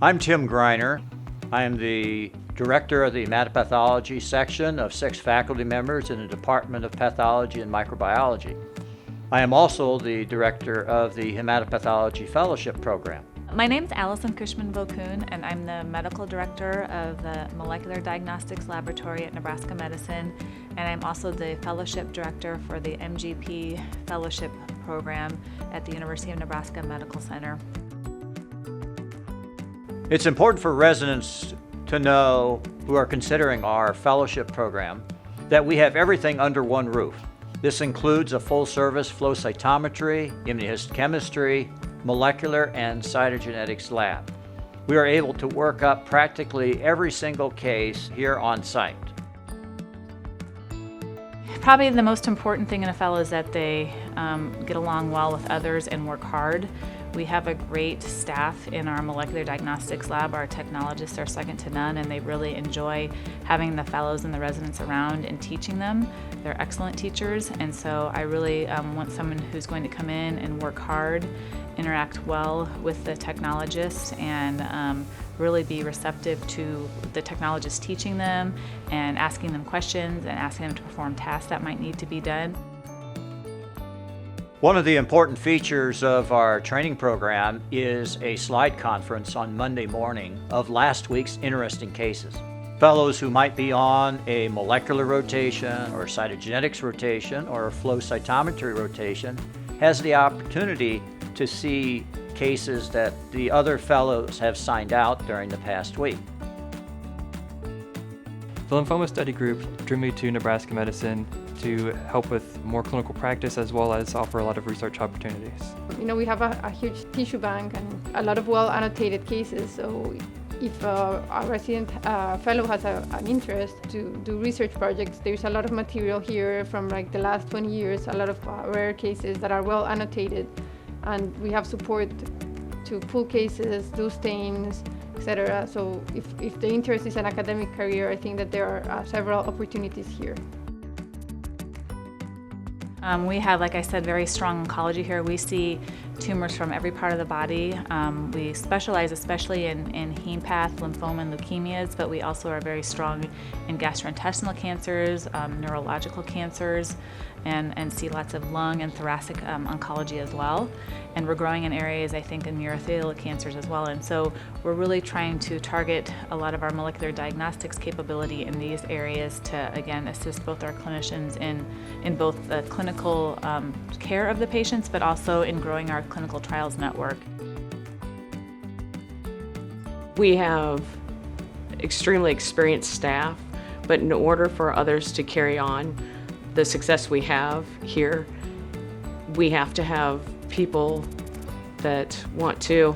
I'm Tim Greiner. I am the director of the Hematopathology section of 6 faculty members in the Department of Pathology and Microbiology. I am also the director of the Hematopathology Fellowship Program. My name is Allison Cushman-Vokoun, and I'm the medical director of the Molecular Diagnostics Laboratory at Nebraska Medicine, and I'm also the fellowship director for the MGP Fellowship Program at the University of Nebraska Medical Center. It's important for residents to know, who are considering our fellowship program, that we have everything under one roof. This includes a full-service flow cytometry, immunohistochemistry, molecular and cytogenetics lab. We are able to work up practically every single case here on site. Probably the most important thing in a fellow is that they get along well with others and work hard. We have a great staff in our molecular diagnostics lab. Our technologists are second to none, and they really enjoy having the fellows and the residents around and teaching them. They're excellent teachers, and so I really want someone who's going to come in and work hard, interact well with the technologists, and really be receptive to the technologists teaching them and asking them questions and asking them to perform tasks that might need to be done. One of the important features of our training program is a slide conference on Monday morning of last week's interesting cases. Fellows who might be on a molecular rotation or cytogenetics rotation or a flow cytometry rotation has the opportunity to see cases that the other fellows have signed out during the past week. The lymphoma study group drew me to Nebraska Medicine to help with more clinical practice as well as offer a lot of research opportunities. We have a huge tissue bank and a lot of well-annotated cases, so if a resident fellow has an interest to do research projects, there's a lot of material here from like the last 20 years, a lot of rare cases that are well annotated, and we have support to pull cases, do stains, etc. So if the interest is an academic career, I think that there are several opportunities here. We have, like I said, very strong oncology here. We see tumors from every part of the body. We specialize especially in hemopath, lymphoma, and leukemias, but we also are very strong in gastrointestinal cancers, neurological cancers, and see lots of lung and thoracic oncology as well. And we're growing in areas, I think, in urothelial cancers as well. And so we're really trying to target a lot of our molecular diagnostics capability in these areas to, again, assist both our clinicians in both the clinical care of the patients, but also in growing our clinical trials network. We have extremely experienced staff, but in order for others to carry on the success we have here, we have to have people that want to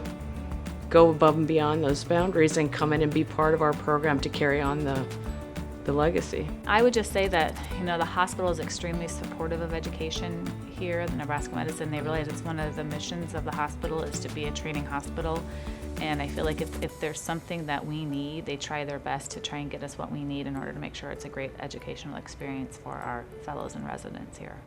go above and beyond those boundaries and come in and be part of our program to carry on the legacy. I would just say that the hospital is extremely supportive of education here at the Nebraska Medicine. They realize it's one of the missions of the hospital is to be a training hospital, and I feel like if there's something that we need, they try their best to try and get us what we need in order to make sure it's a great educational experience for our fellows and residents here.